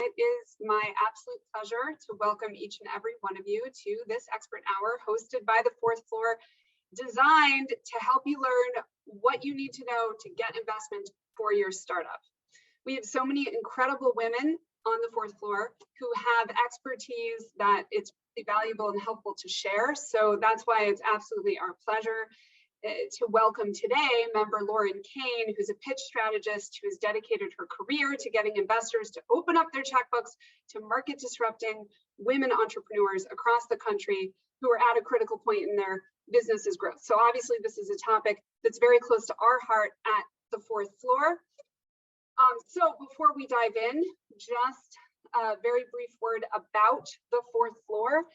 It is my absolute pleasure to welcome each and every one of you to this expert hour hosted by the Fourth Floor, designed to help you learn what you need to know to get investment for your startup. We have so many incredible women on the Fourth Floor who have expertise that it's really valuable and helpful to share. So that's why it's absolutely our pleasure to welcome today member Lauren Kane, who's a pitch strategist who has dedicated her career to getting investors to open up their checkbooks to market disrupting women entrepreneurs across the country who are at a critical point in their business's growth. So obviously this is a topic that's very close to our heart at the Fourth Floor. So before we dive in, just a very brief word about the Fourth Floor.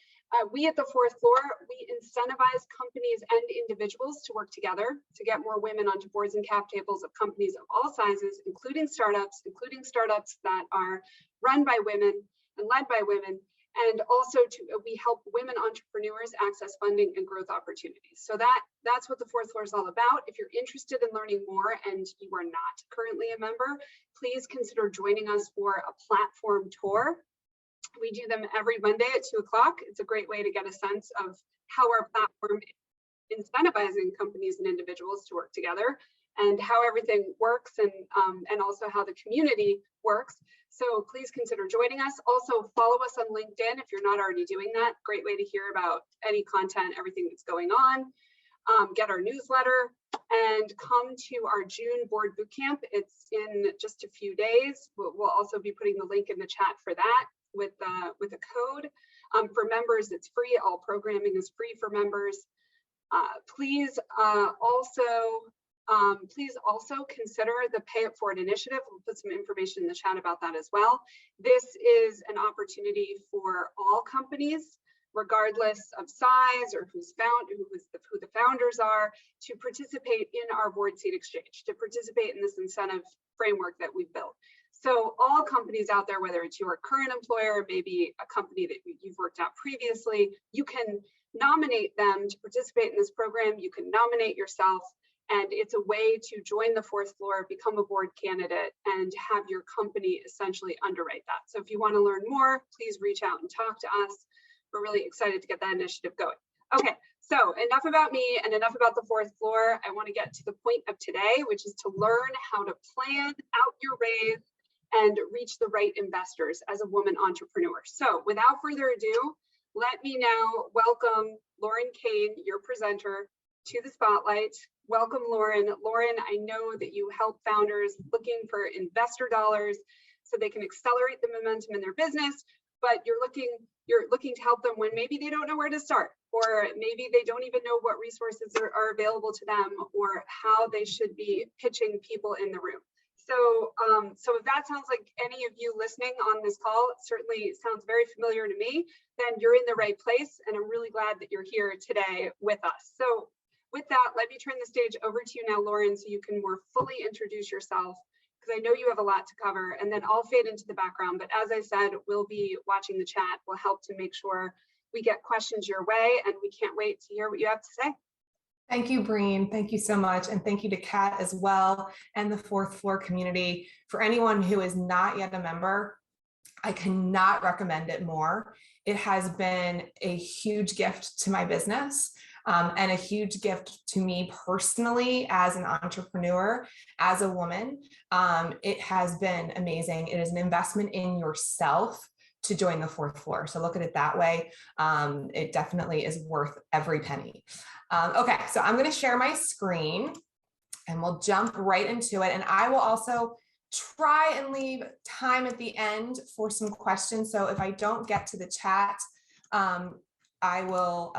We at the Fourth Floor, we incentivize companies and individuals to work together to get more women onto boards and cap tables of companies of all sizes, including startups that are run by women and led by women. And also we help women entrepreneurs access funding and growth opportunities. So that's what the Fourth Floor is all about. If you're interested in learning more and you are not currently a member, please consider joining us for a platform tour. We do them every Monday at 2 o'clock. It's a great way to get a sense of how our platform is incentivizing companies and individuals to work together and how everything works and also how the community works. So please consider joining us. Also follow us on LinkedIn if you're not already doing that. Great way to hear about any content, everything that's going on. Get our newsletter and come to our June board bootcamp. It's in just a few days. We'll also be putting the link in the chat for that with a code. For members, it's free. All programming is free for members. Please also consider the Pay It Forward initiative. We'll put some information in the chat about that as well. This is an opportunity for all companies, regardless of size or who the founders are, to participate in our board seat exchange, to participate in this incentive framework that we've built. So all companies out there, whether it's your current employer, maybe a company that you've worked at previously, you can nominate them to participate in this program. You can nominate yourself, and it's a way to join the Fourth Floor, become a board candidate, and have your company essentially underwrite that. So if you want to learn more, please reach out and talk to us. We're really excited to get that initiative going. Okay, so enough about me and enough about the Fourth Floor. I want to get to the point of today, which is to learn how to plan out your raise and reach the right investors as a woman entrepreneur. So without further ado, let me now welcome Lauren Kane, your presenter, to the spotlight. Welcome, Lauren. Lauren, I know that you help founders looking for investor dollars so they can accelerate the momentum in their business, but you're looking to help them when maybe they don't know where to start, or maybe they don't even know what resources are available to them or how they should be pitching people in the room. So if that sounds like any of you listening on this call, it certainly sounds very familiar to me, then you're in the right place, and I'm really glad that you're here today with us. So with that, let me turn the stage over to you now, Lauren, so you can more fully introduce yourself, because I know you have a lot to cover, and then I'll fade into the background. But as I said, we'll be watching the chat. We'll help to make sure we get questions your way, and we can't wait to hear what you have to say. Thank you, Breen. Thank you so much. And thank you to Kat as well, and the Fourth Floor community. For anyone who is not yet a member, I cannot recommend it more. It has been a huge gift to my business and a huge gift to me personally as an entrepreneur, as a woman. It has been amazing. It is an investment in yourself to join the Fourth Floor. So look at it that way. It definitely is worth every penny. Okay, so I'm going to share my screen and we'll jump right into it. And I will also try and leave time at the end for some questions. So if I don't get to the chat, I will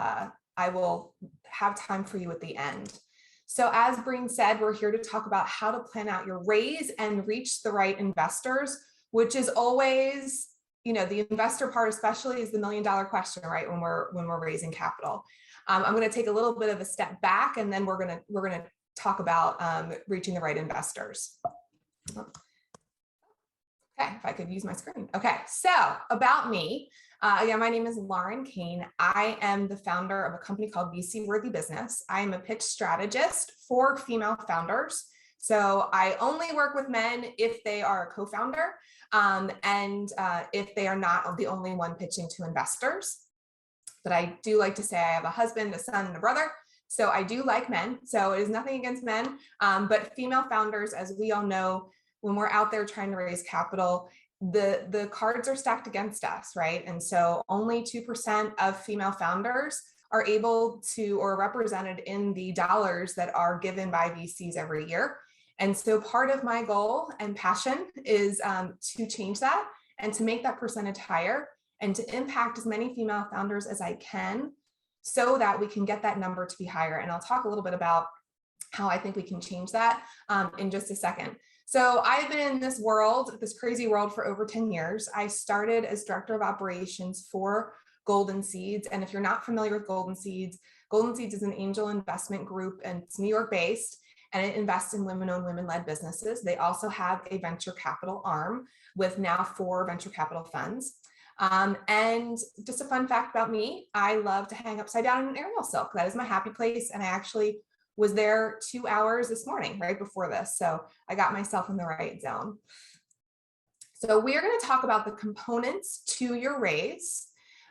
have time for you at the end. So as Breen said, we're here to talk about how to plan out your raise and reach the right investors, which is always, you know, the investor part especially is the $1,000,000 question, right? When we're raising capital. I'm going to take a little bit of a step back, and then we're going to talk about reaching the right investors. Okay, if I could use my screen. Okay, so about me. Again, my name is Lauren Kane. I am the founder of a company called VC Worthy Business. I am a pitch strategist for female founders. So I only work with men if they are a co-founder, and if they are not the only one pitching to investors. But I do like to say I have a husband, a son, and a brother. So I do like men. So it is nothing against men, but female founders, as we all know, when we're out there trying to raise capital, the cards are stacked against us, right? And so only 2% of female founders are able to or represented in the dollars that are given by VCs every year. And so part of my goal and passion is to change that and to make that percentage higher and to impact as many female founders as I can so that we can get that number to be higher. And I'll talk a little bit about how I think we can change that in just a second. So I've been in this world, this crazy world, for over 10 years. I started as director of operations for Golden Seeds. And if you're not familiar with Golden Seeds is an angel investment group, and it's New York based, and it invests in women-owned, women-led businesses. They also have a venture capital arm with now 4 venture capital funds. And just a fun fact about me, I love to hang upside down in an aerial silk. That is my happy place. And I actually was there 2 hours this morning, right before this. So I got myself in the right zone. So we are going to talk about the components to your raise.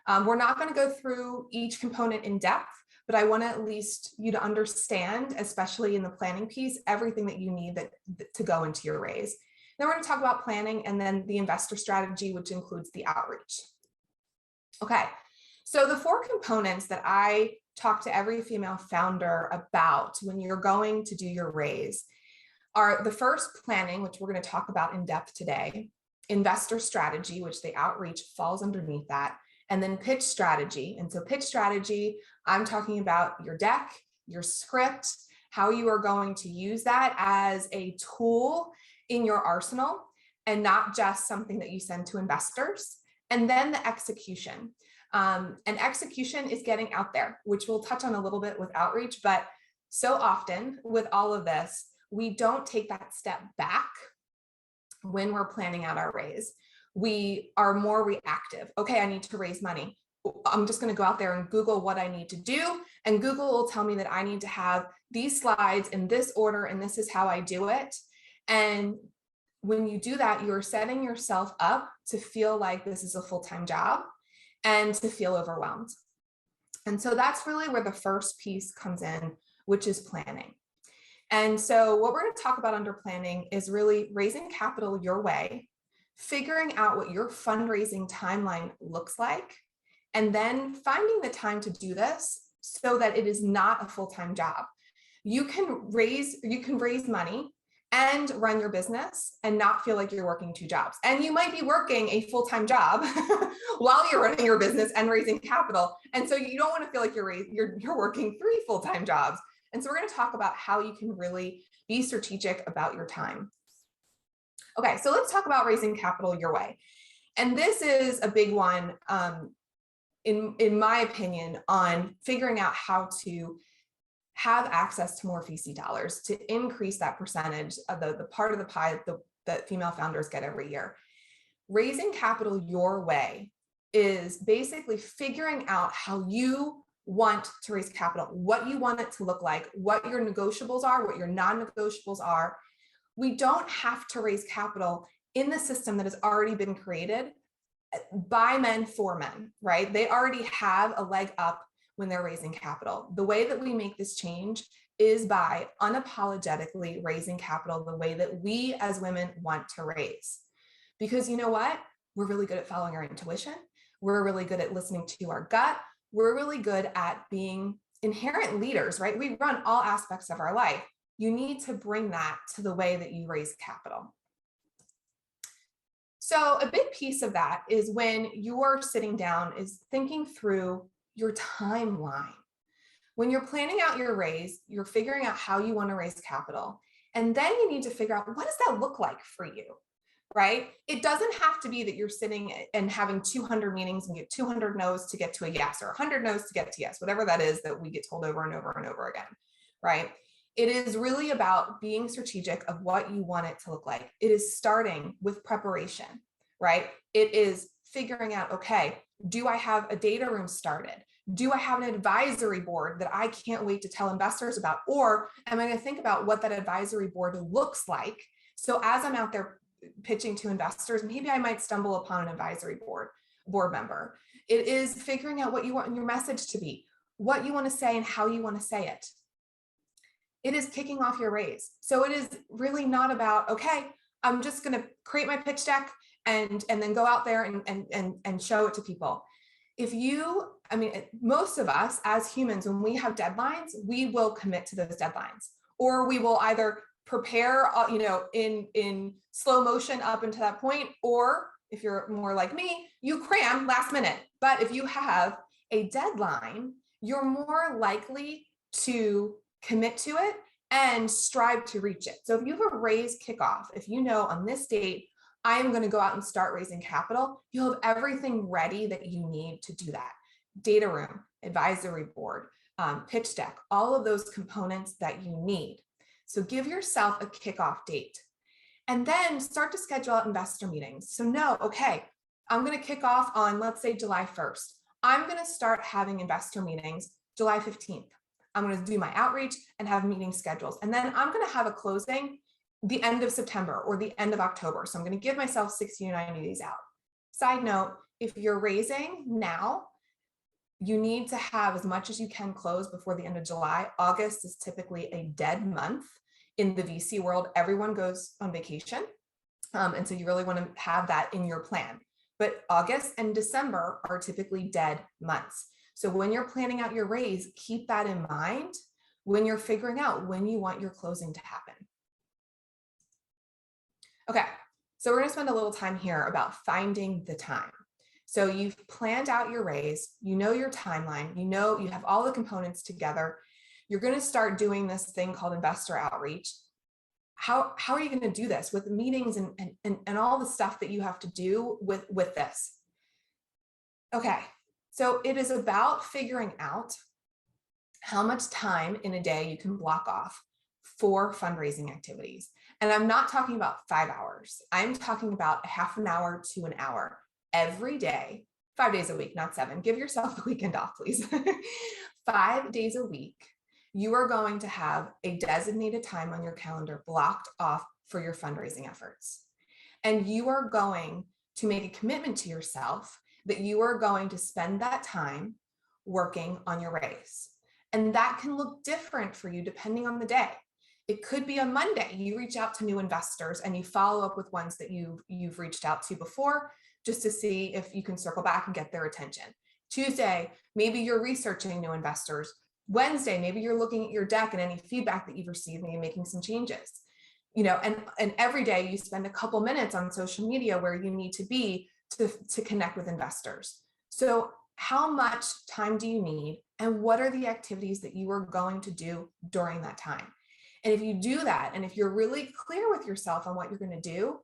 We're not going to go through each component in depth, but I want at least you to understand, especially in the planning piece, everything that you need to go into your raise. Then we're going to talk about planning and then the investor strategy, which includes the outreach. Okay, so the 4 components that I talk to every female founder about when you're going to do your raise are the first, planning, which we're going to talk about in depth today, investor strategy, which the outreach falls underneath that, and then pitch strategy. And so pitch strategy, I'm talking about your deck, your script, how you are going to use that as a tool in your arsenal and not just something that you send to investors. And then the execution. And execution is getting out there, which we'll touch on a little bit with outreach, but so often with all of this, we don't take that step back when we're planning out our raise. We are more reactive. Okay, I need to raise money. I'm just going to go out there and Google what I need to do. And Google will tell me that I need to have these slides in this order, and this is how I do it. And when you do that, you're setting yourself up to feel like this is a full-time job and to feel overwhelmed. And so that's really where the first piece comes in, which is planning. And so what we're going to talk about under planning is really raising capital your way, figuring out what your fundraising timeline looks like, and then finding the time to do this so that it is not a full-time job. You can raise money and run your business and not feel like you're working 2 jobs. And you might be working a full-time job while you're running your business and raising capital. And so you don't want to feel like you're working 3 full-time jobs. And so we're going to talk about how you can really be strategic about your time. Okay, so let's talk about raising capital your way. And this is a big one, in my opinion, on figuring out how to have access to more VC dollars to increase that percentage of the part of the pie that female founders get every year. Raising capital your way is basically figuring out how you want to raise capital, what you want it to look like, what your negotiables are, what your non-negotiables are. We don't have to raise capital in the system that has already been created by men for men, right? They already have a leg up when they're raising capital. The way that we make this change is by unapologetically raising capital the way that we as women want to raise. Because you know what? We're really good at following our intuition. We're really good at listening to our gut. We're really good at being inherent leaders, right? We run all aspects of our life. You need to bring that to the way that you raise capital. So a big piece of that is when you're sitting down is thinking through your timeline. When you're planning out your raise, you're figuring out how you want to raise capital. And then you need to figure out, what does that look like for you, right? It doesn't have to be that you're sitting and having 200 meetings and get 200 no's to get to a yes, or 100 no's to get to yes, whatever that is that we get told over and over and over again, right? It is really about being strategic of what you want it to look like. It is starting with preparation, right? It is figuring out, okay, do I have a data room started? Do I have an advisory board that I can't wait to tell investors about? Or am I going to think about what that advisory board looks like? So as I'm out there pitching to investors, maybe I might stumble upon an advisory board member. It is figuring out what you want your message to be, what you want to say and how you want to say it. It is kicking off your raise. So it is really not about, okay, I'm just going to create my pitch deck and then go out there and show it to people. If you, I mean, most of us as humans, when we have deadlines, we will commit to those deadlines, or we will either prepare, in slow motion up until that point, or if you're more like me, you cram last minute. But if you have a deadline, you're more likely to commit to it and strive to reach it. So if you have a raise kickoff, if you know on this date, I'm going to go out and start raising capital, you'll have everything ready that you need to do that. Data room, advisory board, pitch deck, all of those components that you need. So give yourself a kickoff date and then start to schedule out investor meetings. So know, okay, I'm going to kick off on, let's say, July 1st. I'm going to start having investor meetings July 15th. I'm going to do my outreach and have meeting schedules. And then I'm going to have a closing the end of September or the end of October. So I'm going to give myself 60 to 90 days out. Side note, if you're raising now, you need to have as much as you can close before the end of July. August is typically a dead month in the VC world. Everyone goes on vacation. And so you really want to have that in your plan. But August and December are typically dead months. So when you're planning out your raise, keep that in mind when you're figuring out when you want your closing to happen. Okay, so we're going to spend a little time here about finding the time. So you've planned out your raise, you know your timeline, you know you have all the components together. You're going to start doing this thing called investor outreach. How are you going to do this with meetings and all the stuff that you have to do with this? Okay, so it is about figuring out how much time in a day you can block off for fundraising activities. And I'm not talking about 5 hours. I'm talking about a half an hour to an hour every day, 5 days a week, not 7. Give yourself the weekend off, please. 5 days a week, you are going to have a designated time on your calendar blocked off for your fundraising efforts. And you are going to make a commitment to yourself that you are going to spend that time working on your raise. And that can look different for you depending on the day. It could be on Monday, you reach out to new investors and you follow up with ones that you've reached out to before, just to see if you can circle back and get their attention. Tuesday, maybe you're researching new investors. Wednesday, maybe you're looking at your deck and any feedback that you've received, maybe making some changes. And every day you spend a couple minutes on social media where you need to be to connect with investors. So how much time do you need and what are the activities that you are going to do during that time? And if you do that, and if you're really clear with yourself on what you're going to do,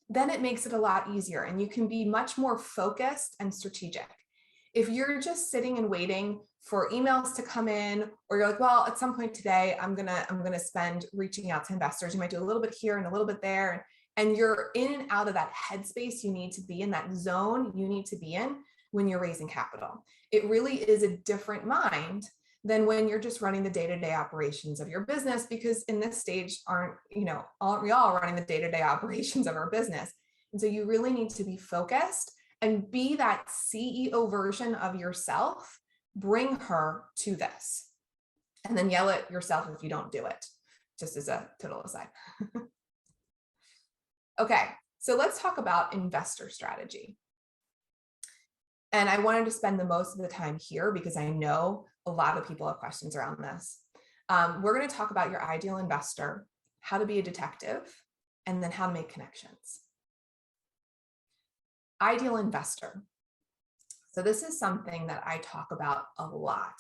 then it makes it a lot easier and you can be much more focused and strategic. If you're just sitting and waiting for emails to come in, or you're like, well, at some point today, I'm gonna spend reaching out to investors. You might do a little bit here and a little bit there, and you're in and out of that headspace you need to be in, that zone you need to be in when you're raising capital. It really is a different mind than when you're just running the day-to-day operations of your business, because in this stage aren't we all running the day-to-day operations of our business. And so you really need to be focused and be that CEO version of yourself. Bring her to this and then yell at yourself if you don't do it, just as a total aside. Okay, so let's talk about investor strategy. And I wanted to spend the most of the time here because I know a lot of people have questions around this. We're going to talk about your ideal investor, how to be a detective, and then how to make connections. Ideal investor. So this is something that I talk about a lot.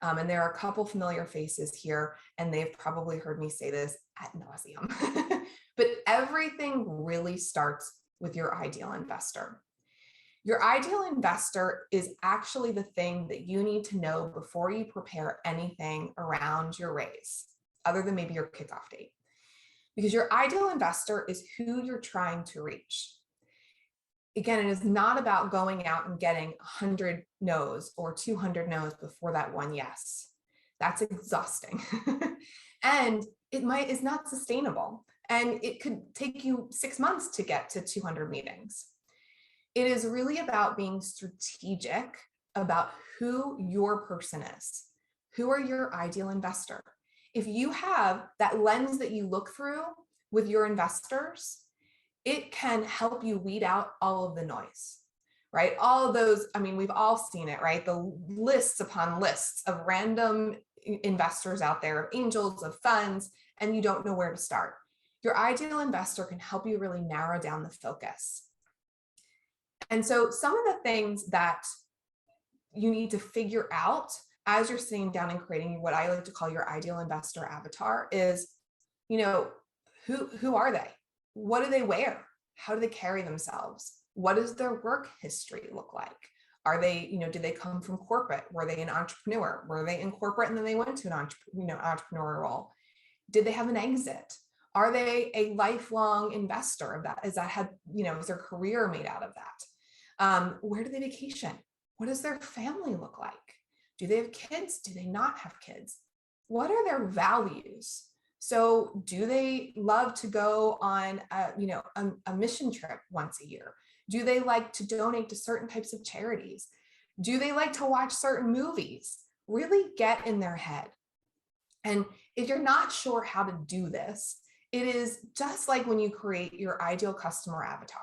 And there are a couple familiar faces here, and they've probably heard me say this ad nauseum. But everything really starts with your ideal investor. Your ideal investor is actually the thing that you need to know before you prepare anything around your raise, other than maybe your kickoff date. Because your ideal investor is who you're trying to reach. again, it is not about going out and getting 100 no's or 200 no's before that one yes. That's exhausting. And is not sustainable. And it could take you 6 months to get to 200 meetings. It is really about being strategic about who your person is. Who are your ideal investor? If you have that lens that you look through with your investors, it can help you weed out all of the noise, right? All of those, I mean, we've all seen it, right? The lists upon lists of random investors out there, of angels, of funds, and you don't know where to start. Your ideal investor can help you really narrow down the focus. And so some of the things that you need to figure out as you're sitting down and creating what I like to call your ideal investor avatar is, who are they? What do they wear? How do they carry themselves? What does their work history look like? Are they, do they come from corporate? Were they an entrepreneur? Were they in corporate and then they went to an entrepreneurial role? Did they have an exit? Are they a lifelong investor of that? Is their career made out of that? Where do they vacation? What does their family look like? Do they have kids? Do they not have kids? What are their values? So do they love to go on a mission trip once a year? Do they like to donate to certain types of charities? Do they like to watch certain movies? Really get in their head. And if you're not sure how to do this, it is just like when you create your ideal customer avatar.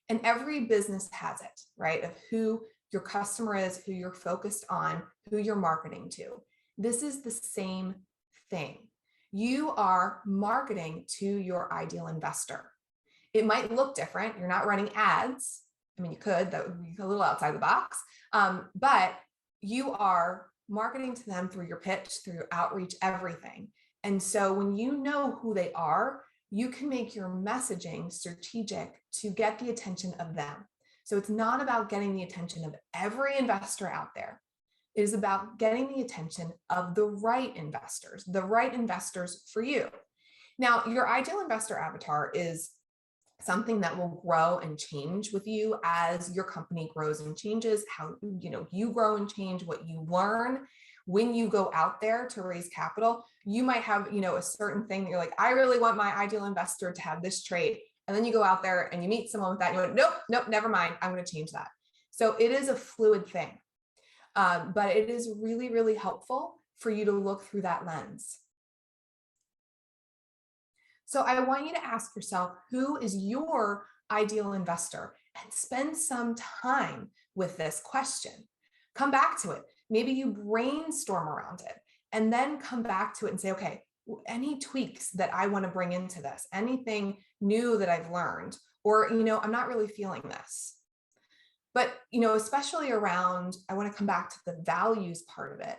And every business has it, right? Of who your customer is, who you're focused on, who you're marketing to. This is the same thing. You are marketing to your ideal investor. It might look different. You're not running ads. I mean, you could, that would be a little outside the box, but you are marketing to them through your pitch, through your outreach, everything. And so when you know who they are, you can make your messaging strategic to get the attention of them. So it's not about getting the attention of every investor out there. It is about getting the attention of the right investors for you. Now, your ideal investor avatar is something that will grow and change with you as your company grows and changes, how you grow and change, what you learn. When you go out there to raise capital, you might have a certain thing that you're like, I really want my ideal investor to have this trait. And then you go out there and you meet someone with that, and you go, nope, never mind, I'm going to change that. So it is a fluid thing. But it is really, really helpful for you to look through that lens. So I want you to ask yourself, who is your ideal investor? And spend some time with this question. Come back to it. Maybe you brainstorm around it and then come back to it and say, okay, any tweaks that I want to bring into this, anything new that I've learned, or, I'm not really feeling this. But, especially around, I want to come back to the values part of it.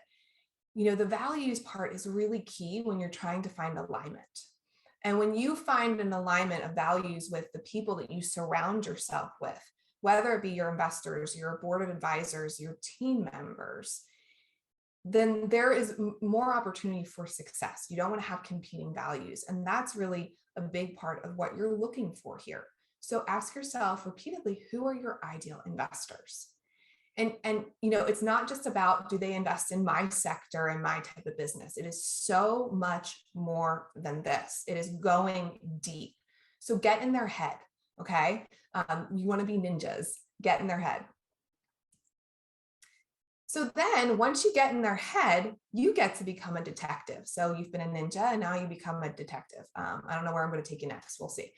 The values part is really key when you're trying to find alignment. And when you find an alignment of values with the people that you surround yourself with, whether it be your investors, your board of advisors, your team members, then there is more opportunity for success. You don't want to have competing values. And that's really a big part of what you're looking for here. So ask yourself repeatedly, who are your ideal investors? And it's not just about, do they invest in my sector and my type of business? It is so much more than this. It is going deep. So get in their head, okay? You want to be ninjas, get in their head. So then once you get in their head, you get to become a detective. So you've been a ninja and now you become a detective. I don't know where I'm going to take you next. We'll see.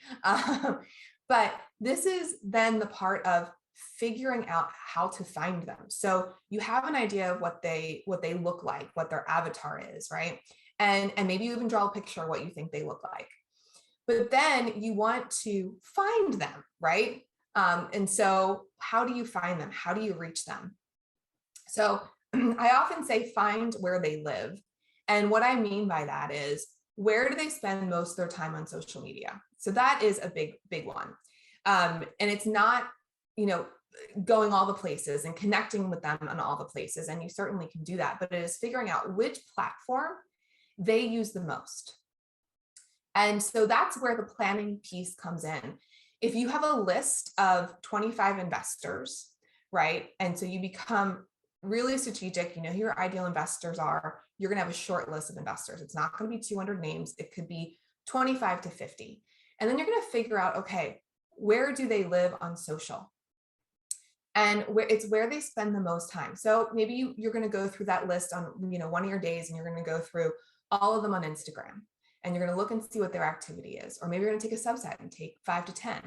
But this is then the part of figuring out how to find them. So you have an idea of what they look like, what their avatar is, right? And maybe you even draw a picture of what you think they look like. But then you want to find them, right? And so how do you find them? How do you reach them? So I often say find where they live. And what I mean by that is, where do they spend most of their time on social media? So that is a big one. And it's not, going all the places and connecting with them on all the places. And you certainly can do that, but it is figuring out which platform they use the most. And so that's where the planning piece comes in. If you have a list of 25 investors, right? And so you become really strategic, you know who your ideal investors are, you're going to have a short list of investors. It's not going to be 200 names. It could be 25 to 50. And then you're going to figure out, okay, where do they live on social? And where they spend the most time. So maybe you're going to go through that list on, you know, one of your days, and you're going to go through all of them on Instagram, and you're going to look and see what their activity is. Or maybe you're going to take a subset and take 5 to 10.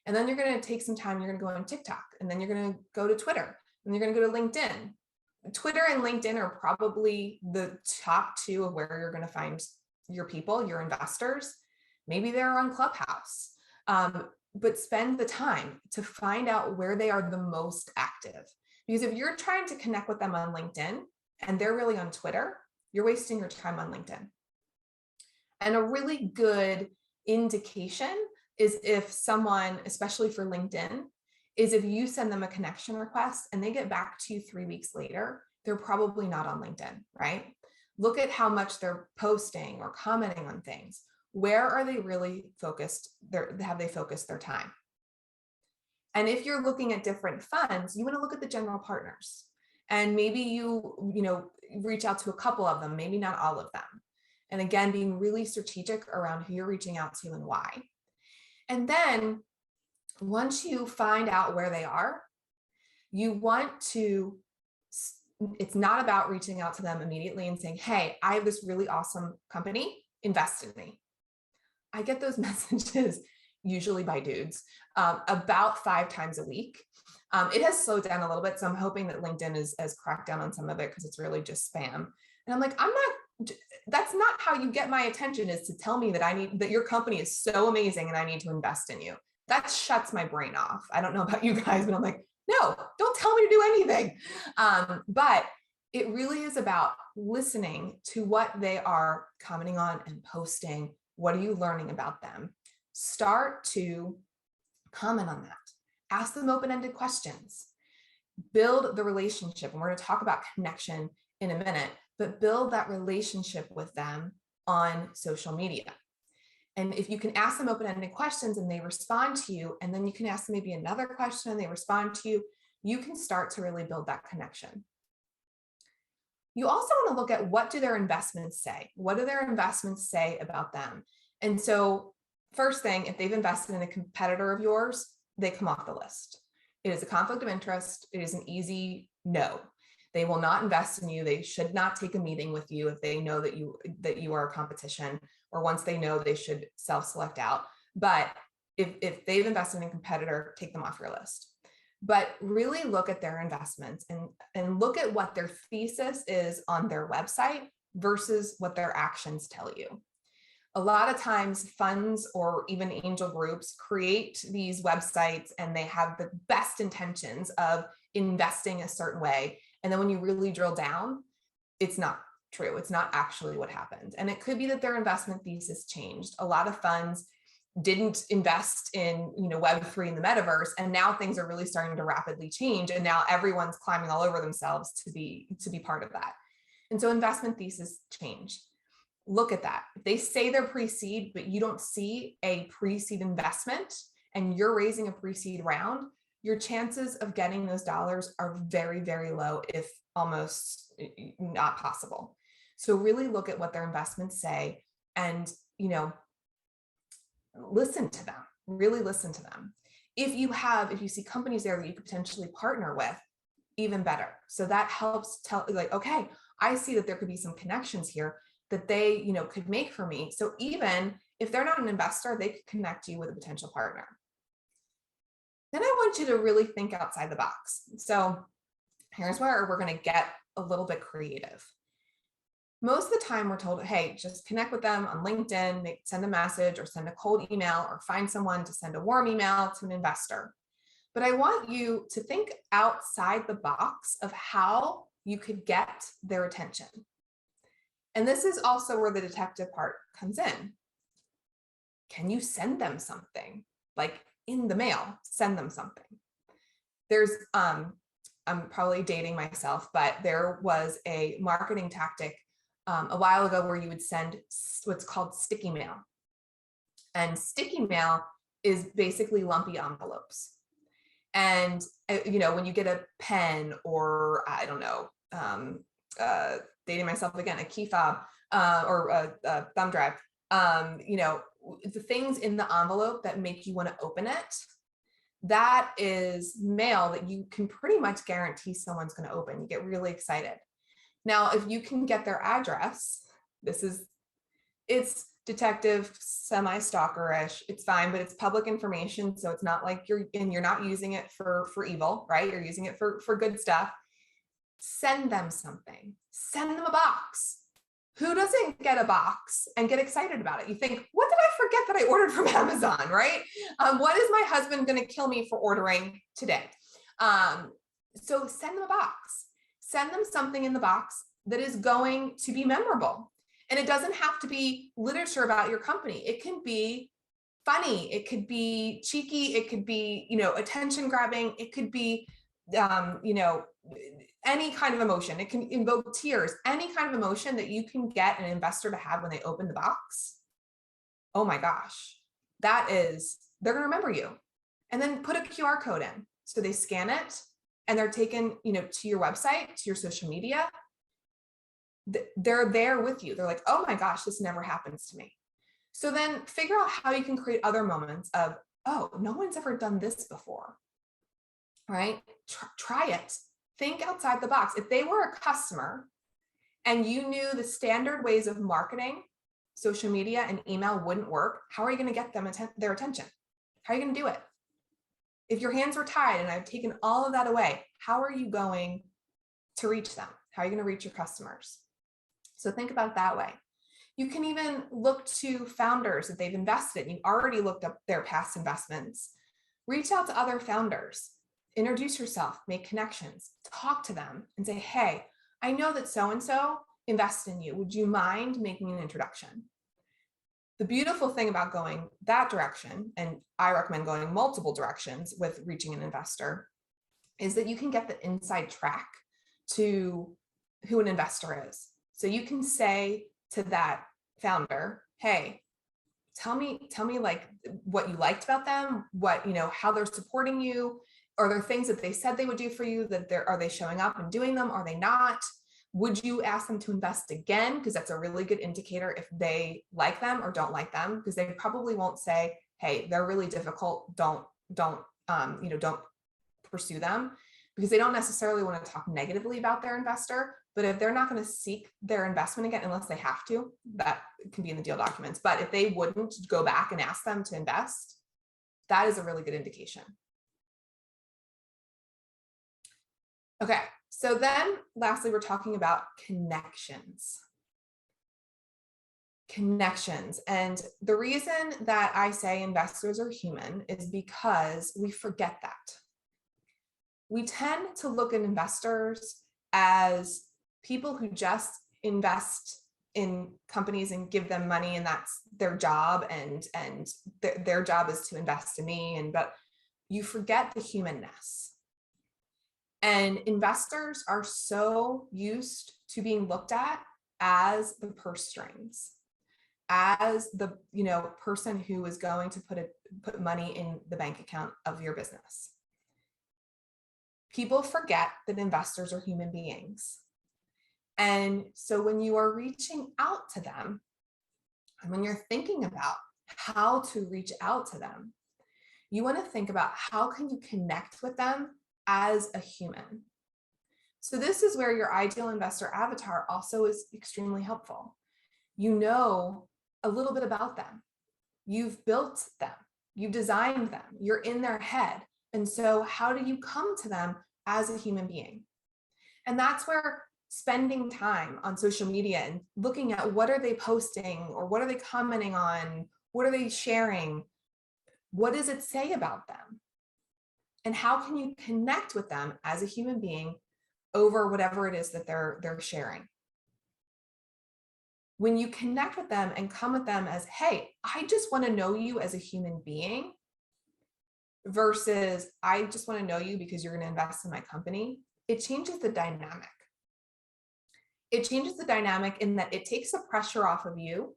And then you're going to take some time, you're going to go on TikTok, and then you're going to go to Twitter, and you're going to go to LinkedIn. Twitter and LinkedIn are probably the top two of where you're going to find your people, your investors. Maybe they're on Clubhouse. But spend the time to find out where they are the most active. Because if you're trying to connect with them on LinkedIn and they're really on Twitter, you're wasting your time on LinkedIn. And a really good indication is if someone, especially for LinkedIn, is if you send them a connection request and they get back to you 3 weeks later, they're probably not on LinkedIn, right? Look at how much they're posting or commenting on things. Where are they really focused? Have they focused their time? And if you're looking at different funds, you want to look at the general partners. And maybe you reach out to a couple of them, maybe not all of them. And again, being really strategic around who you're reaching out to and why. And then once you find out where they are, you want to, it's not about reaching out to them immediately and saying, hey, I have this really awesome company, invest in me. I get those messages usually by dudes about 5 times a week. It has slowed down a little bit, so I'm hoping that LinkedIn has cracked down on some of it because it's really just spam. And I'm like, that's not how you get my attention, is to tell me that your company is so amazing and I need to invest in you. That shuts my brain off. I don't know about you guys, but I'm like, no, don't tell me to do anything. But it really is about listening to what they are commenting on and posting. What are you learning about them? Start to comment on that. Ask them open-ended questions. Build the relationship. And we're going to talk about connection in a minute, but build that relationship with them on social media. And if you can ask them open-ended questions and they respond to you, and then you can ask them maybe another question and they respond to you, you can start to really build that connection. You also want to look at, what do their investments say? What do their investments say about them? And so first thing, if they've invested in a competitor of yours, they come off the list. It is a conflict of interest. It is an easy no. They will not invest in you. They should not take a meeting with you if they know that you are a competition, or once they know, they should self-select out. But if they've invested in a competitor, take them off your list. But really look at their investments and look at what their thesis is on their website versus what their actions tell you. A lot of times funds or even angel groups create these websites and they have the best intentions of investing a certain way. And then when you really drill down, it's not true. It's not actually what happened. And it could be that their investment thesis changed. A lot of funds didn't invest in, Web3 in the metaverse, and now things are really starting to rapidly change. And now everyone's climbing all over themselves to be part of that. And so investment thesis change. Look at that. If they say they're pre-seed, but you don't see a pre-seed investment and you're raising a pre-seed round, your chances of getting those dollars are very, very low, if almost not possible. So really look at what their investments say and, listen to them, really listen to them. If you see companies there that you could potentially partner with, even better. So that helps tell, like, okay, I see that there could be some connections here that they, could make for me. So even if they're not an investor, they could connect you with a potential partner. Then I want you to really think outside the box. So here's where we're going to get a little bit creative. Most of the time we're told, hey, just connect with them on LinkedIn, send a message or send a cold email or find someone to send a warm email to an investor. But I want you to think outside the box of how you could get their attention. And this is also where the detective part comes in. Can you send them something? Like in the mail, send them something. There's, I'm probably dating myself, but there was a marketing tactic a while ago where you would send what's called sticky mail. And sticky mail is basically lumpy envelopes. And, when you get a pen or I don't know, dating myself again, a key fob or a thumb drive, the things in the envelope that make you want to open it, that is mail that you can pretty much guarantee someone's going to open. You get really excited. Now, if you can get their address, it's detective, semi-stalkerish, it's fine, but it's public information. So it's not like you're not using it for evil, right? You're using it for good stuff. Send them something, send them a box. Who doesn't get a box and get excited about it? You think, what did I forget that I ordered from Amazon, right? What is my husband going to kill me for ordering today? So send them a box. Send them something in the box that is going to be memorable. And it doesn't have to be literature about your company. It can be funny. It could be cheeky. It could be, attention grabbing. It could be, any kind of emotion. It can invoke tears, any kind of emotion that you can get an investor to have when they open the box. Oh my gosh, they're going to remember you. And then put a QR code in. So they scan it and they're taken, to your website, to your social media. They're there with you. They're like, oh my gosh, this never happens to me. So then figure out how you can create other moments of, oh, no one's ever done this before, right? Try it. Think outside the box. If they were a customer and you knew the standard ways of marketing, social media and email wouldn't work, how are you going to get them their attention? How are you going to do it? If your hands were tied and I've taken all of that away, how are you going to reach them? How are you going to reach your customers? So think about it that way. You can even look to founders that they've invested in. You already looked up their past investments. Reach out to other founders. Introduce yourself, make connections, talk to them and say, hey, I know that so-and-so invested in you. Would you mind making an introduction? The beautiful thing about going that direction, and I recommend going multiple directions with reaching an investor, is that you can get the inside track to who an investor is. So you can say to that founder, hey, tell me like what you liked about them, what, how they're supporting you. Are there things that they said they would do for you that are they showing up and doing them? Are they not? Would you ask them to invest again? Because that's a really good indicator if they like them or don't like them, because they probably won't say, hey, they're really difficult. Don't pursue them, because they don't necessarily want to talk negatively about their investor. But if they're not going to seek their investment again, unless they have to, that can be in the deal documents. But if they wouldn't go back and ask them to invest, that is a really good indication. Okay, so then lastly, we're talking about connections. Connections. And the reason that I say investors are human is because we forget that. We tend to look at investors as people who just invest in companies and give them money, and that's their job, and their job is to invest in me. But you forget the humanness. And investors are so used to being looked at as the purse strings, as the person who is going to put money in the bank account of your business. People forget that investors are human beings. And so when you are reaching out to them, and when you're thinking about how to reach out to them, you want to think about how can you connect with them as a human. So this is where your ideal investor avatar also is extremely helpful. You know a little bit about them. You've built them. You've designed them. You're in their head. And so how do you come to them as a human being? And that's where spending time on social media and looking at what are they posting, or what are they commenting on? What are they sharing? What does it say about them? And how can you connect with them as a human being over whatever it is that they're sharing? When you connect with them and come with them as, hey, I just want to know you as a human being, versus I just want to know you because you're going to invest in my company, it changes the dynamic. It changes the dynamic in that it takes the pressure off of you,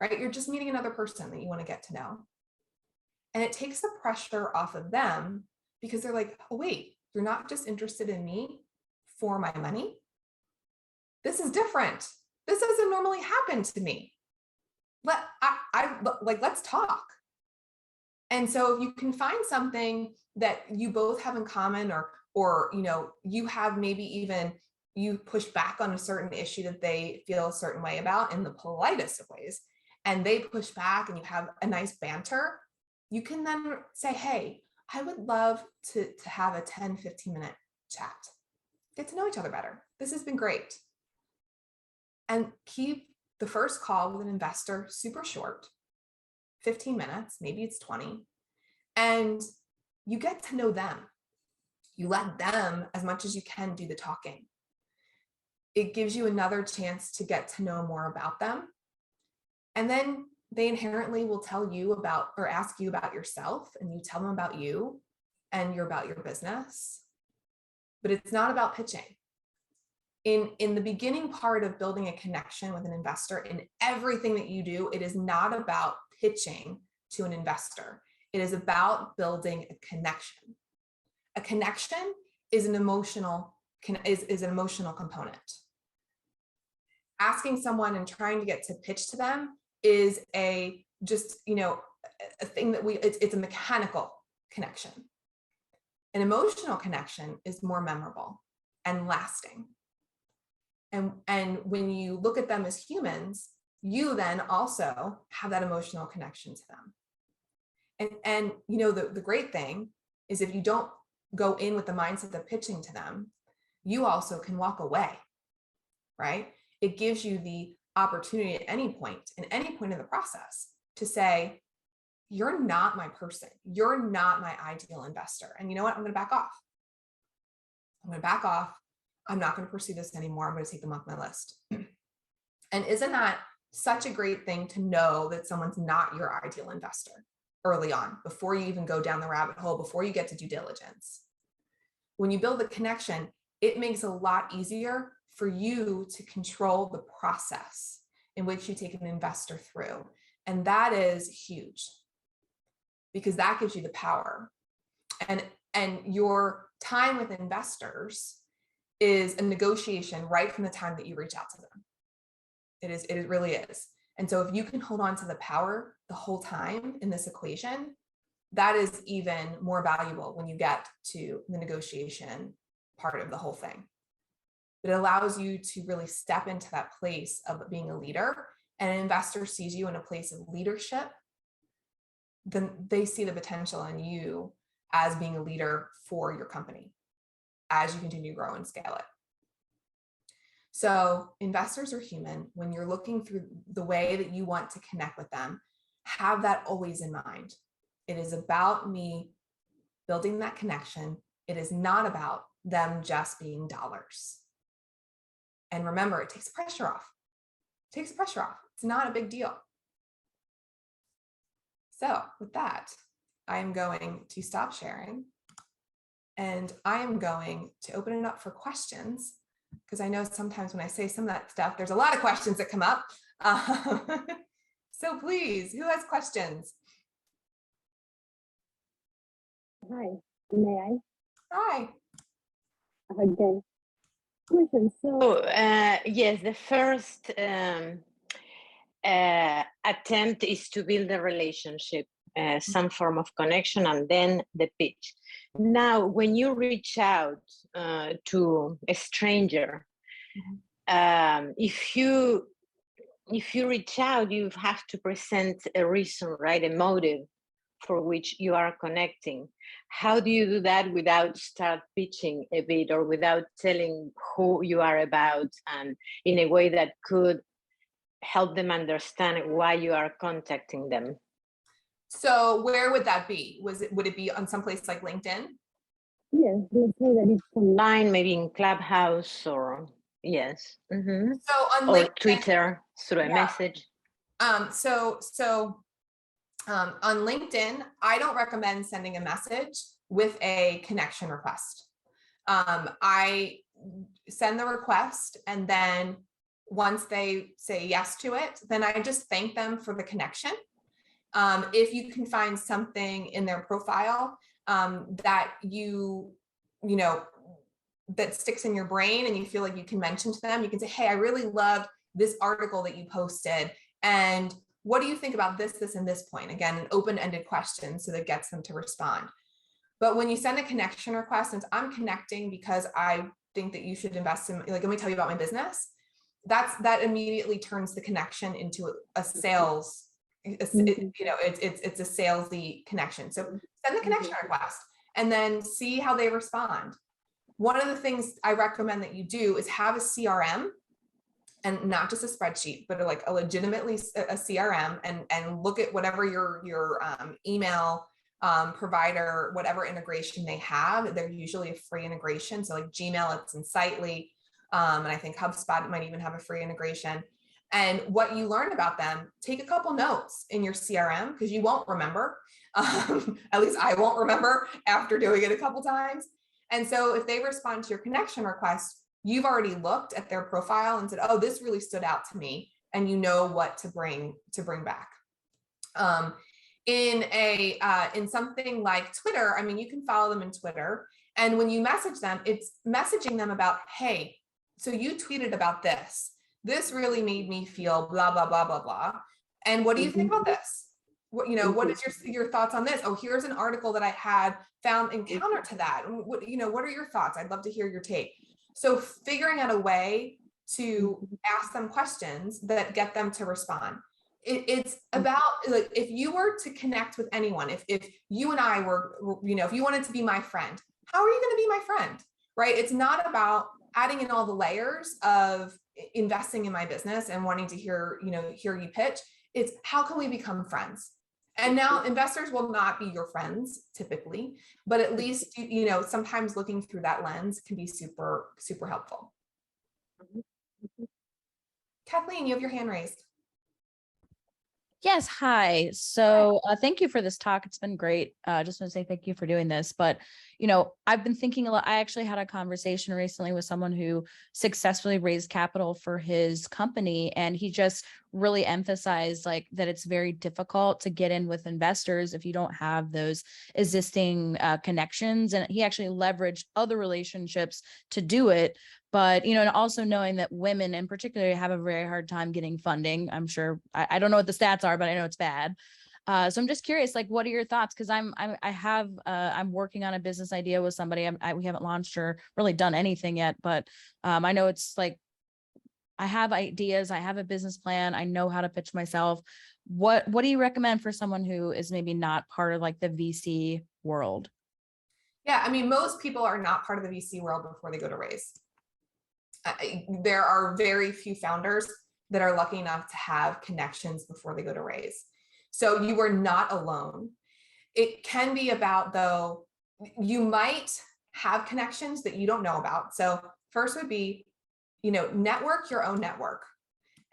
right? You're just meeting another person that you want to get to know. And it takes the pressure off of them because they're like, oh, wait, you're not just interested in me for my money. This is different. This doesn't normally happen to me. Let's talk. And so if you can find something that you both have in common, or you have, maybe even you push back on a certain issue that they feel a certain way about in the politest of ways, and they push back and you have a nice banter, you can then say, hey, I would love to have a 10-15 minute chat, get to know each other better. This has been great. And keep the first call with an investor super short, 15 minutes, maybe it's 20, and you get to know them. You let them, as much as you can, do the talking. It gives you another chance to get to know more about them. And then they inherently will tell you about, or ask you about yourself, and you tell them about you and you're about your business. But it's not about pitching. In the beginning part of building a connection with an investor, in everything that you do, it is not about pitching to an investor. It is about building a connection. A connection is an emotional component. Asking someone and trying to get to pitch to them is a thing that it's a mechanical connection. An emotional connection is more memorable and lasting. And when you look at them as humans, you then also have that emotional connection to them. And the great thing is, if you don't go in with the mindset of pitching to them, you also can walk away, right? It gives you the opportunity at any point, in any point of the process, to say, you're not my person. You're not my ideal investor. And you know what? I'm going to back off. I'm not going to pursue this anymore. I'm going to take them off my list. And isn't that such a great thing to know that someone's not your ideal investor early on, before you even go down the rabbit hole, before you get to due diligence? When you build the connection, it makes it a lot easier for you to control the process in which you take an investor through. And that is huge, because that gives you the power. And your time with investors is a negotiation right from the time that you reach out to them. It really is. And so if you can hold on to the power the whole time in this equation, that is even more valuable when you get to the negotiation part of the whole thing. It allows you to really step into that place of being a leader, and an investor sees you in a place of leadership, then they see the potential in you as being a leader for your company as you continue to grow and scale it. So investors are human. When you're looking through the way that you want to connect with them, have that always in mind. It is about me building that connection. It is not about them just being dollars. And remember, it takes pressure off. It's not a big deal. So with that, I am going to stop sharing, and I am going to open it up for questions, because I know sometimes when I say some of that stuff, there's a lot of questions that come up. So please, who has questions? Hi, may I? Hi. Okay. Question. So, Yes, the first attempt is to build a relationship, some form of connection, and then the pitch. Now, when you reach out to a stranger, if you reach out, you have to present a reason, right? A motive for which you are connecting. How do you do that without start pitching a bit, or without telling who you are about, and in a way that could help them understand why you are contacting them? So where would that be? Would it be on someplace like LinkedIn? yes, let's say that it's Online, maybe in Clubhouse, or yes. Mm-hmm. So on Or LinkedIn, Twitter through a yeah. message. On LinkedIn, I don't recommend sending a message with a connection request. I send the request, and then once they say yes to it, then I just thank them for the connection. If you can find something in their profile that you know, that sticks in your brain and you feel like you can mention to them, you can say, hey, I really loved this article that you posted. And what do you think about this, this, and this point? Again, an open-ended question so that gets them to respond. But when you send a connection request, since I'm connecting because I think that you should invest in, like, let me tell you about my business, that immediately turns the connection into a sales, you know, it's a salesy connection. So send the connection request and then see how they respond. One of the things I recommend that you do is have a CRM, and not just a spreadsheet, but like a legitimately a CRM, and look at whatever your email provider, whatever integration they have. They're usually a free integration. So like Gmail, it's Insightly, and I think HubSpot might even have a free integration. And what you learn about them, take a couple notes in your CRM because you won't remember. At least I won't remember after doing it a couple times. And so if they respond to your connection request, you've already looked at their profile and said, oh, this really stood out to me, and you know what to bring back. In something like Twitter, I mean, you can follow them in Twitter, and when you message them, it's messaging them about, hey, so you tweeted about this. This really made me feel blah, blah, blah, blah, blah. And what do you think about this? What, you know, what is your thoughts on this? Oh, here's an article that I had found in counter to that. What, you know, what are your thoughts? I'd love to hear your take. So figuring out a way to ask them questions that get them to respond. It's about, like, if you were to connect with anyone, if you and I were, you know, if you wanted to be my friend, how are you going to be my friend, right? It's not about adding in all the layers of investing in my business and wanting to hear you pitch. It's how can we become friends? And now investors will not be your friends typically, but at least, you know, sometimes looking through that lens can be super, super helpful. Kathleen, you have your hand raised. Yes, hi. So thank you for this talk. It's been great. Just want to say thank you for doing this. But, you know, I've been thinking a lot. I actually had a conversation recently with someone who successfully raised capital for his company. And he just really emphasized like that it's very difficult to get in with investors if you don't have those existing connections. And he actually leveraged other relationships to do it. But, you know, and also knowing that women in particular have a very hard time getting funding. I'm sure, I don't know what the stats are, but I know it's bad. So I'm just curious, like, what are your thoughts? Because I'm working on a business idea with somebody. We haven't launched or really done anything yet, but I know it's like, I have ideas, I have a business plan, I know how to pitch myself. What do you recommend for someone who is maybe not part of like the VC world? Yeah, I mean, most people are not part of the VC world before they go to raise. There are very few founders that are lucky enough to have connections before they go to raise. So you are not alone. It can be about, though, you might have connections that you don't know about. So first would be, you know, network your own network.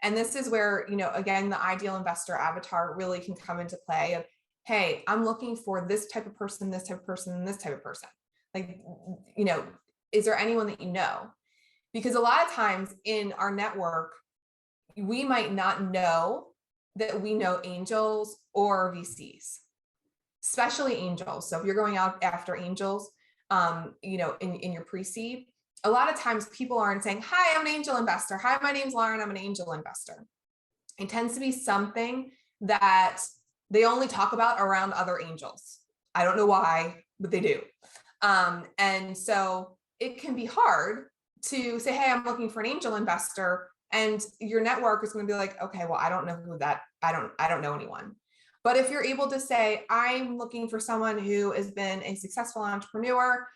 And this is where, you know, again, the ideal investor avatar really can come into play of, hey, I'm looking for this type of person, this type of person, and this type of person. Like, you know, is there anyone that you know? Because a lot of times in our network, we might not know that we know angels or VCs, especially angels. So if you're going out after angels, you know, in your pre-seed, a lot of times people aren't saying, hi, I'm an angel investor. Hi, my name's Lauren, I'm an angel investor. It tends to be something that they only talk about around other angels. I don't know why, but they do. And so it can be hard to say, hey, I'm looking for an angel investor. And your network is going to be like, okay, well, I don't know who that, I don't know anyone. But if you're able to say, I'm looking for someone who has been a successful entrepreneur,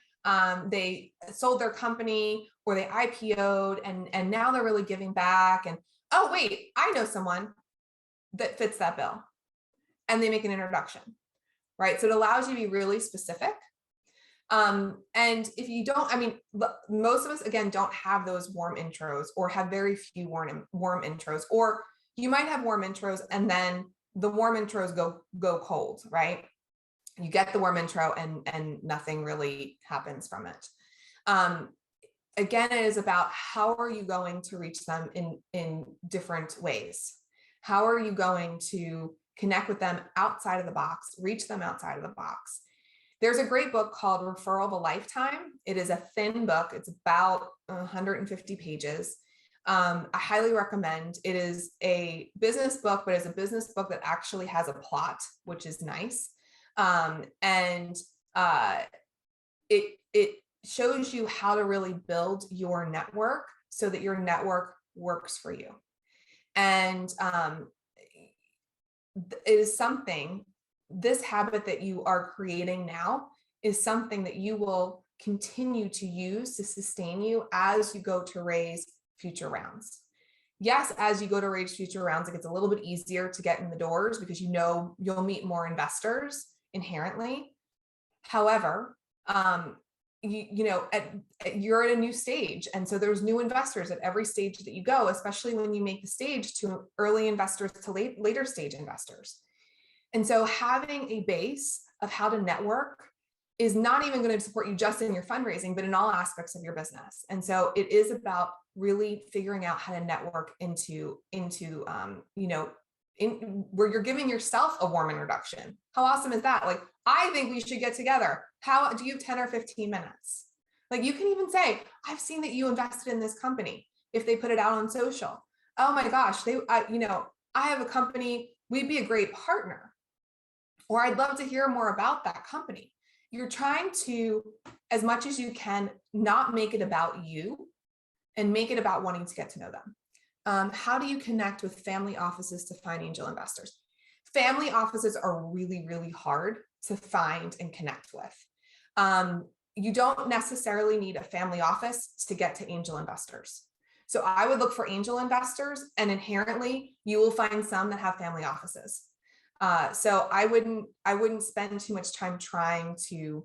they sold their company or they IPO'd and now they're really giving back. And, oh, wait, I know someone that fits that bill. And they make an introduction, right? So it allows you to be really specific. And if you don't, I mean, most of us, again, don't have those warm intros or have very few warm intros, or you might have warm intros and then the warm intros go cold, right? You get the warm intro and nothing really happens from it. Again, it is about how are you going to reach them in different ways? How are you going to connect with them outside of the box, reach them outside of the box. There's a great book called Referral of a Lifetime. It is a thin book. It's about 150 pages. I highly recommend. It is a business book, but it's a business book that actually has a plot, which is nice. It shows you how to really build your network so that your network works for you. And it is something, this habit that you are creating now is something that you will continue to use to sustain you as you go to raise future rounds. Yes, as you go to raise future rounds, it gets a little bit easier to get in the doors because you know you'll meet more investors inherently. However, you're at a new stage. And so there's new investors at every stage that you go, especially when you make the stage to early investors to later stage investors. And so having a base of how to network is not even going to support you just in your fundraising, but in all aspects of your business. And so it is about really figuring out how to network into where you're giving yourself a warm introduction. How awesome is that? Like, I think we should get together. How do you have 10 or 15 minutes? Like, you can even say, I've seen that you invested in this company. If they put it out on social, oh my gosh, I have a company, we'd be a great partner. Or I'd love to hear more about that company. You're trying to, as much as you can, not make it about you and make it about wanting to get to know them. How do you connect with family offices to find angel investors? Family offices are really, really hard to find and connect with. You don't necessarily need a family office to get to angel investors. So I would look for angel investors, and inherently you will find some that have family offices. So I wouldn't spend too much time trying to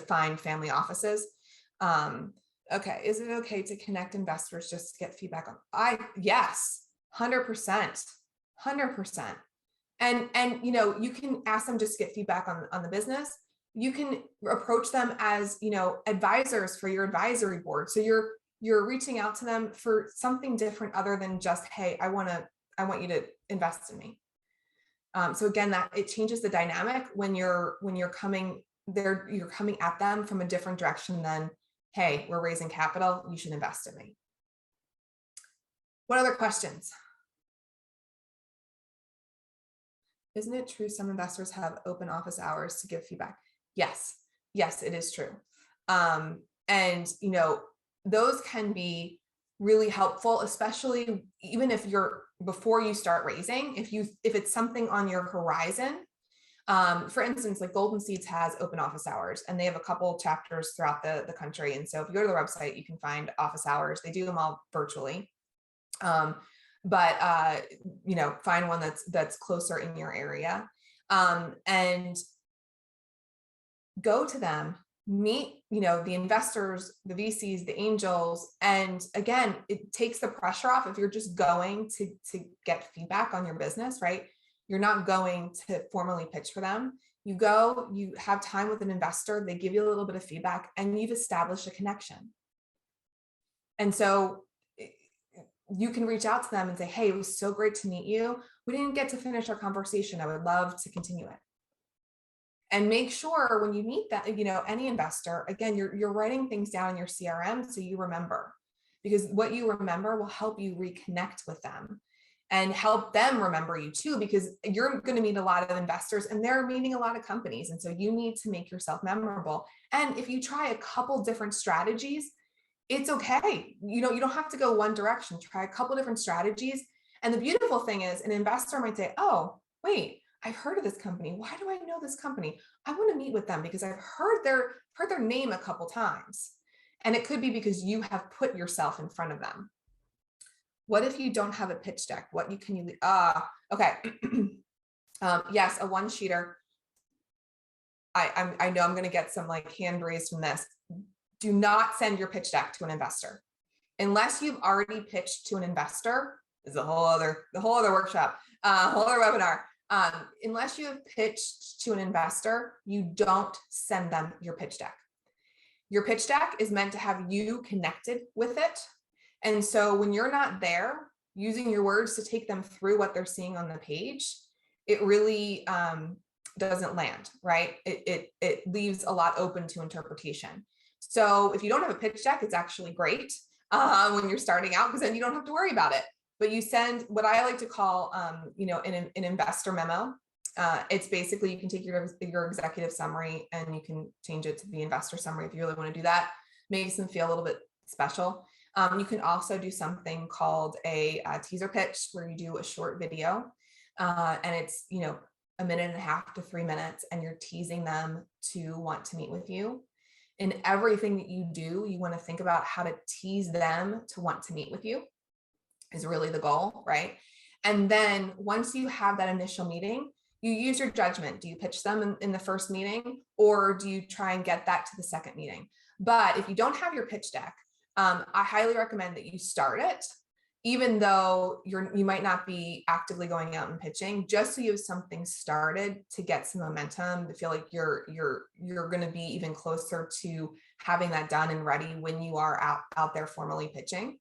find family offices. Okay, is it okay to connect investors just to get feedback on? Yes, 100%. And you can ask them just to get feedback on the business. You can approach them as, advisors for your advisory board. So you're reaching out to them for something different other than just, hey, I want you to invest in me. So again, that it changes the dynamic when you're coming there, you're coming at them from a different direction than, hey, we're raising capital, you should invest in me. What other questions? Isn't it true some investors have open office hours to give feedback? Yes, it is true. And those can be really helpful, especially even if before you start raising, if it's something on your horizon. For instance, like Golden Seeds has open office hours, and they have a couple chapters throughout the country. And so if you go to their website, you can find office hours. They do them all virtually. Find one that's closer in your area, and go to them, meet, the investors, the VCs, the angels. And again, it takes the pressure off if you're just going to get feedback on your business, right? You're not going to formally pitch for them. You go, you have time with an investor, they give you a little bit of feedback, and you've established a connection. And so you can reach out to them and say, hey, it was so great to meet you. We didn't get to finish our conversation. I would love to continue it. And make sure when you meet that, any investor, again, you're writing things down in your CRM so you remember, because what you remember will help you reconnect with them and help them remember you too, because you're going to meet a lot of investors and they're meeting a lot of companies. And so you need to make yourself memorable. And if you try a couple different strategies, it's okay. You don't have to go one direction. Try a couple different strategies. And the beautiful thing is an investor might say, oh, wait, I've heard of this company. Why do I know this company? I want to meet with them because I've heard their name a couple times. And it could be because you have put yourself in front of them. What if you don't have a pitch deck? Okay. Yes, a one-sheeter. I know I'm going to get some hand raised from this. Do not send your pitch deck to an investor unless you've already pitched to an investor. This is a whole other workshop, whole other webinar. Unless you have pitched to an investor, you don't send them your pitch deck. Your pitch deck is meant to have you connected with it. And so when you're not there, using your words to take them through what they're seeing on the page, it really doesn't land, right? It leaves a lot open to interpretation. So if you don't have a pitch deck, it's actually great when you're starting out, because then you don't have to worry about it. But you send what I like to call, an investor memo. It's basically, you can take your executive summary and you can change it to the investor summary if you really want to do that. Makes them feel a little bit special. You can also do something called a teaser pitch, where you do a short video, and it's, 1.5 to 3 minutes, and you're teasing them to want to meet with you. In everything that you do, you want to think about how to tease them to want to meet with you, is really the goal, right? And then once you have that initial meeting, you use your judgment. Do you pitch them in the first meeting, or do you try and get that to the second meeting? But if you don't have your pitch deck, I highly recommend that you start it, even though you might not be actively going out and pitching, just so you have something started to get some momentum, to feel like you're going to be even closer to having that done and ready when you are out there formally pitching.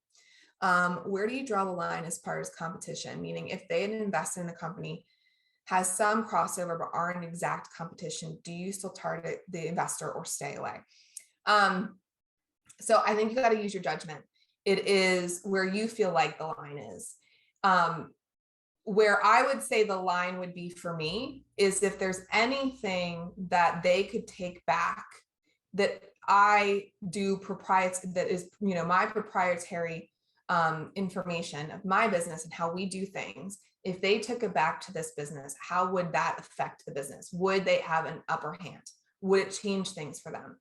Where do you draw the line as far as competition? Meaning, if they had invested in the company, has some crossover but aren't exact competition, do you still target the investor or stay away? So I think you got to use your judgment. It is where you feel like the line is. Where I would say the line would be for me is if there's anything that they could take back that I do that is, my proprietary information of my business and how we do things. If they took it back to this business, how would that affect the business? Would they have an upper hand? Would it change things for them?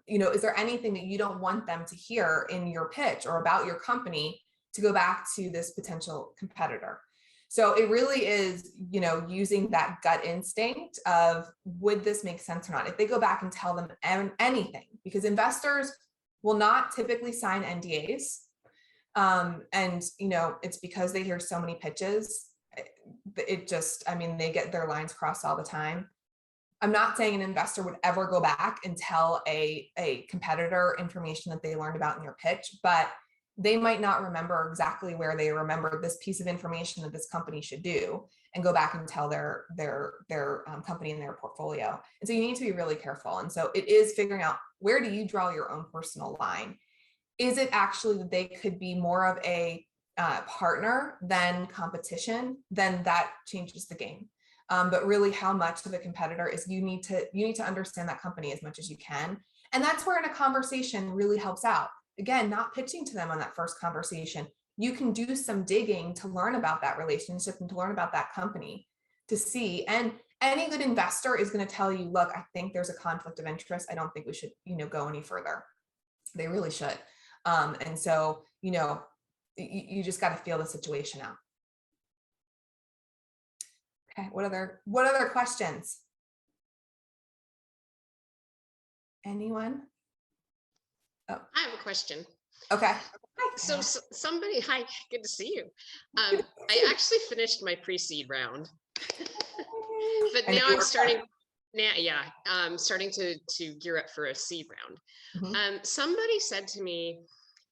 Is there anything that you don't want them to hear in your pitch or about your company to go back to this potential competitor? So it really is, using that gut instinct of, would this make sense or not? If they go back and tell them anything, because investors will not typically sign NDAs. And, it's because they hear so many pitches. They get their lines crossed all the time. I'm not saying an investor would ever go back and tell a competitor information that they learned about in your pitch, but they might not remember exactly where they remember this piece of information that this company should do, and go back and tell their company in their portfolio. And so you need to be really careful. And so it is figuring out, where do you draw your own personal line? Is it actually that they could be more of a partner than competition? Then that changes the game. But really, how much of a competitor is, you need to understand that company as much as you can. And that's where in a conversation really helps out. Again, not pitching to them on that first conversation. You can do some digging to learn about that relationship and to learn about that company, to see. And any good investor is going to tell you, look, I think there's a conflict of interest. I don't think we should, go any further. They really should. And so, you just got to feel the situation out. Okay, what other questions? Anyone? Oh. I have a question. Okay. So somebody, hi, good to see you. I actually finished my pre-seed round, but now I'm starting. I'm starting to gear up for a seed round. Mm-hmm. Somebody said to me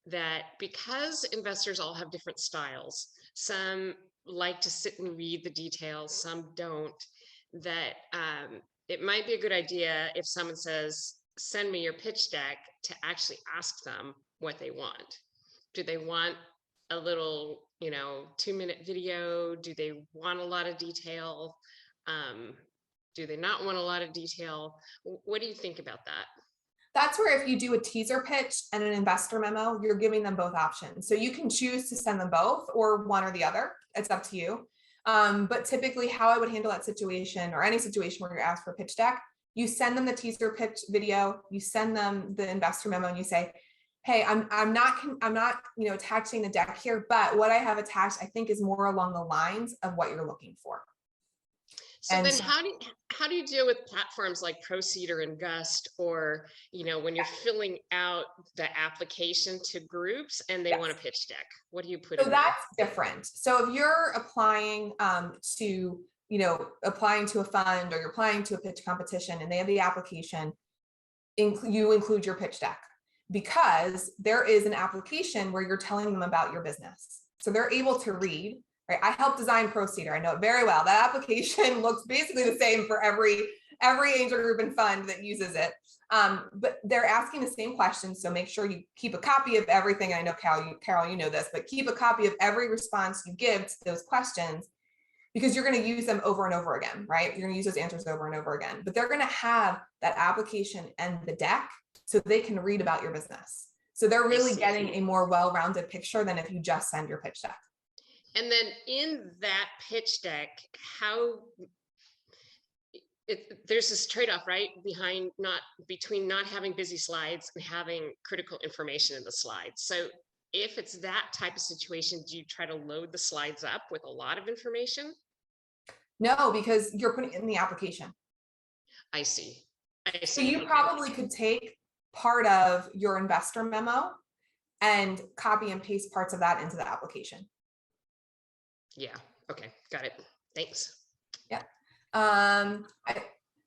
that because investors all have different styles, some like to sit and read the details, some don't, that it might be a good idea if someone says, send me your pitch deck, to actually ask them what they want. Do they want a little, 2-minute video? Do they want a lot of detail? Do they not want a lot of detail? What do you think about that? That's where, if you do a teaser pitch and an investor memo, you're giving them both options. So you can choose to send them both, or one or the other. It's up to you. But typically, how I would handle that situation, or any situation where you're asked for a pitch deck, you send them the teaser pitch video, you send them the investor memo, and you say, hey, I'm not attaching the deck here, but what I have attached, I think, is more along the lines of what you're looking for. So then how do you deal with platforms like Proseeder and Gust, or, when you're filling out the application to groups and they want a pitch deck? What do you put in there? So that's different. So if you're applying applying to a fund, or you're applying to a pitch competition and they have the application, you include your pitch deck, because there is an application where you're telling them about your business. So they're able to read, right? I helped design ProSeeder. I know it very well. That application looks basically the same for every angel group and fund that uses it. But they're asking the same questions. So make sure you keep a copy of everything. I know Carol, you know this, but keep a copy of every response you give to those questions, because you're going to use them over and over again, right? You're going to use those answers over and over again, but they're going to have that application and the deck so they can read about your business. So they're really getting a more well-rounded picture than if you just send your pitch deck. And then in that pitch deck, there's this trade-off, right? Between not having busy slides and having critical information in the slides. So if it's that type of situation, do you try to load the slides up with a lot of information? No, because you're putting it in the application. I see. So you probably could take part of your investor memo and copy and paste parts of that into the application. Yeah. Okay. Got it. Thanks. Yeah.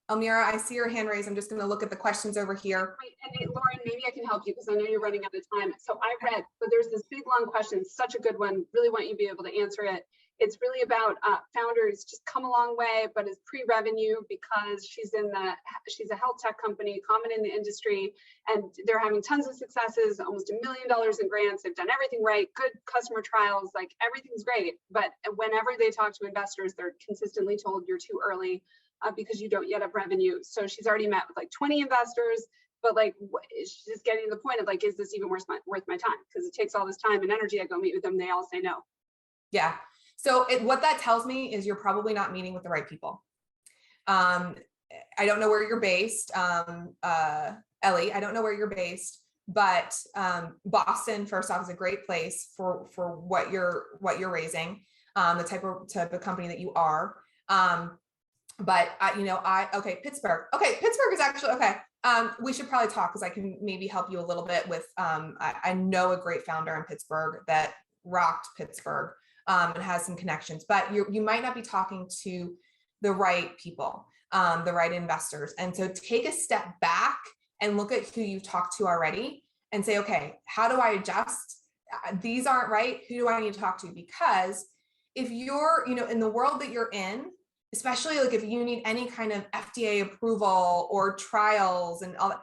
Almira, I see your hand raised. I'm just going to look at the questions over here. And Lauren, maybe I can help you because I know you're running out of time. So I read, but there's this big long question, such a good one. Really want you to be able to answer it. It's really about founders just come a long way, but is pre-revenue because she's a health tech company, common in the industry, and they're having tons of successes, almost $1 million in grants. They've done everything right, good customer trials, like everything's great. But whenever they talk to investors, they're consistently told you're too early because you don't yet have revenue. So she's already met with like 20 investors, but like she's just getting to the point of like, is this even worth my time? Because it takes all this time and energy. I go meet with them, they all say no. Yeah. So what that tells me is you're probably not meeting with the right people. I don't know where you're based, Ellie, I don't know where you're based, but Boston, first off, is a great place for what you're raising, the type of company that you are. But Pittsburgh. Okay, Pittsburgh is actually okay. We should probably talk because I can maybe help you a little bit with. I know a great founder in Pittsburgh that rocked Pittsburgh. And has some connections, but you might not be talking to the right people, the right investors. And so take a step back and look at who you've talked to already and say, okay, how do I adjust? These aren't right. Who do I need to talk to? Because if you're, in the world that you're in, especially like if you need any kind of FDA approval or trials and all that,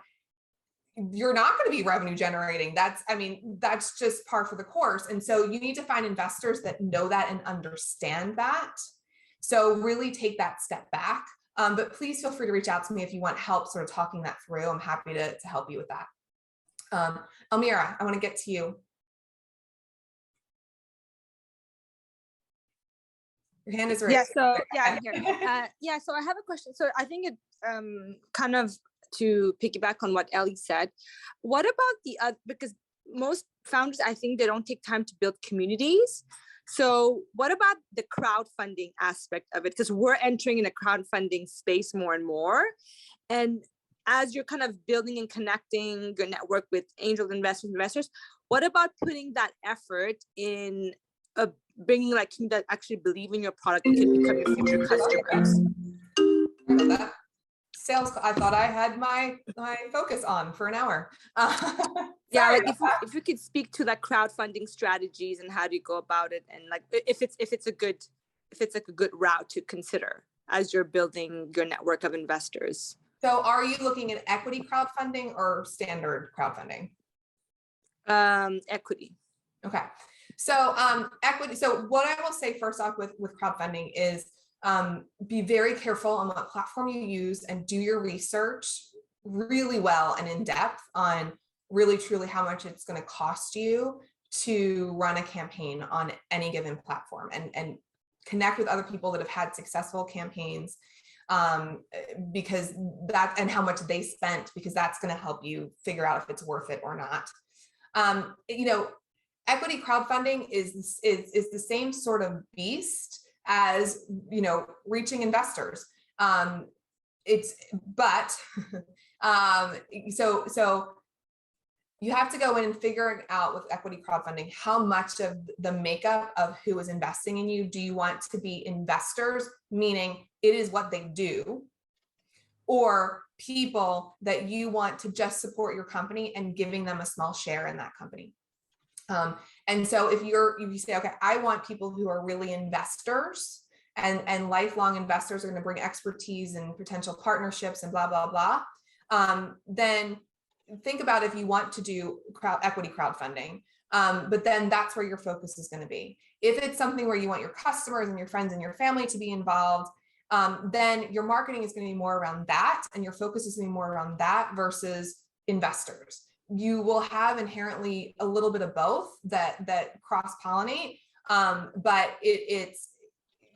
you're not going to be revenue generating. That's just par for the course. And so you need to find investors that know that and understand that. So really take that step back. But please feel free to reach out to me if you want help sort of talking that through. I'm happy to help you with that. Almira, I want to get to you. Your hand is raised. Yeah, so I'm here. So I have a question. So I think it kind of to piggyback on what Ellie said, what about because most founders, I think they don't take time to build communities. So what about the crowdfunding aspect of it? Because we're entering in a crowdfunding space more and more. And as you're kind of building and connecting your network with angel investors, what about putting that effort in bringing like people that actually believe in your product and can become your future customers? Sales, I thought I had my focus on for an hour. Yeah, like if you could speak to like crowdfunding strategies and how do you go about it, and like if it's like a good route to consider as you're building your network of investors. So are you looking at equity crowdfunding or standard crowdfunding? Equity. Okay. So equity. So what I will say first off with crowdfunding is be very careful on what platform you use and do your research really well and in depth on really truly how much it's going to cost you to run a campaign on any given platform, and connect with other people that have had successful campaigns, because that, and how much they spent, because that's going to help you figure out if it's worth it or not. Equity crowdfunding is the same sort of beast as reaching investors. So you have to go in and figure out with equity crowdfunding how much of the makeup of who is investing in you do you want to be investors, meaning it is what they do, or people that you want to just support your company and giving them a small share in that company. And so if you say, okay, I want people who are really investors and lifelong investors are going to bring expertise and potential partnerships and blah, blah, blah, then think about if you want to do equity crowdfunding. But then that's where your focus is going to be. If it's something where you want your customers and your friends and your family to be involved, then your marketing is going to be more around that, and your focus is going to be more around that versus investors. You will have inherently a little bit of both that cross-pollinate, but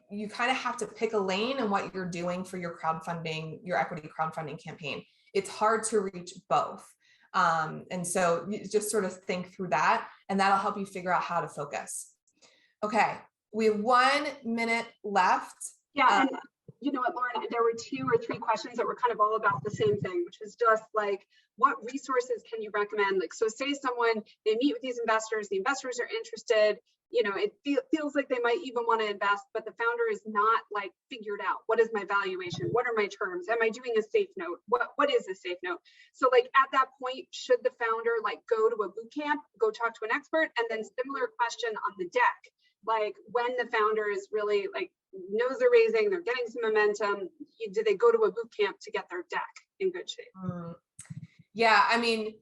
you kind of have to pick a lane in what you're doing for your crowdfunding, your equity crowdfunding campaign. It's hard to reach both. And so you just sort of think through that, and that'll help you figure out how to focus. Okay, we have 1 minute left. Yeah, and you know what, Lauren, there were 2 or 3 questions that were kind of all about the same thing, which was just like, what resources can you recommend? Like, so say someone, they meet with these investors, the investors are interested, you know, it feels like they might even want to invest, but the founder is not like figured out, what is my valuation? What are my terms? Am I doing a safe note? What is a safe note? So like at that point, should the founder like go to a boot camp, go talk to an expert? And then similar question on the deck, like when the founder is really like nose are raising, they're getting some momentum, do they go to a boot camp to get their deck in good shape? Yeah, I mean,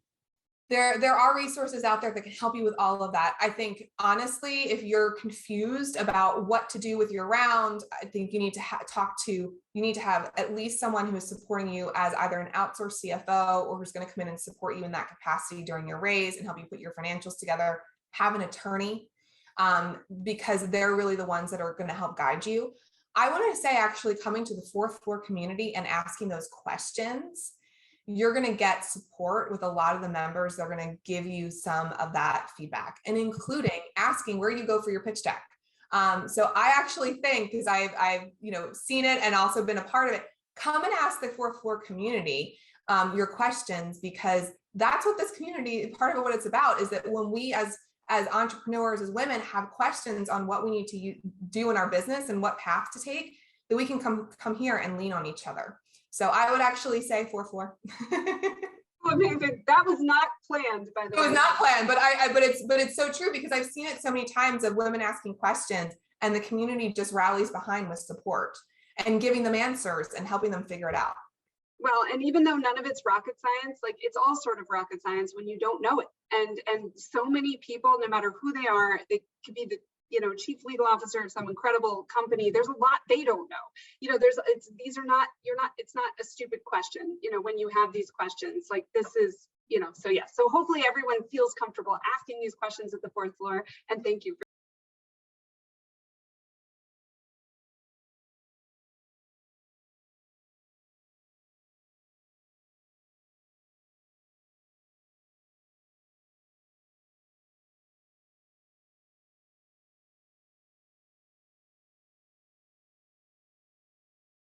there are resources out there that can help you with all of that. I think honestly, if you're confused about what to do with your round, I think you need to have at least someone who is supporting you as either an outsourced CFO or who's going to come in and support you in that capacity during your raise and help you put your financials together. Have an attorney, because they're really the ones that are going to help guide you. I want to say actually coming to the 4th Floor community and asking those questions, you're going to get support with a lot of the members that are going to give you some of that feedback, and including asking where you go for your pitch deck. So I actually think, because I've seen it and also been a part of it, come and ask the 4th Floor community your questions, because that's what this community, part of it, what it's about, is that when we as entrepreneurs, as women, have questions on what we need to do in our business and what path to take, that we can come here and lean on each other. So I would actually say 4th Floor. Amazing. That was not planned, by the way. It was not planned, but but it's so true, because I've seen it so many times of women asking questions and the community just rallies behind with support and giving them answers and helping them figure it out. Well, and even though none of it's rocket science, like it's all sort of rocket science when you don't know it. And so many people, no matter who they are, they could be the chief legal officer of some incredible company. There's a lot they don't know. It's not a stupid question, when you have these questions, like this is, so yeah. So hopefully everyone feels comfortable asking these questions at the 4th Floor, and thank you for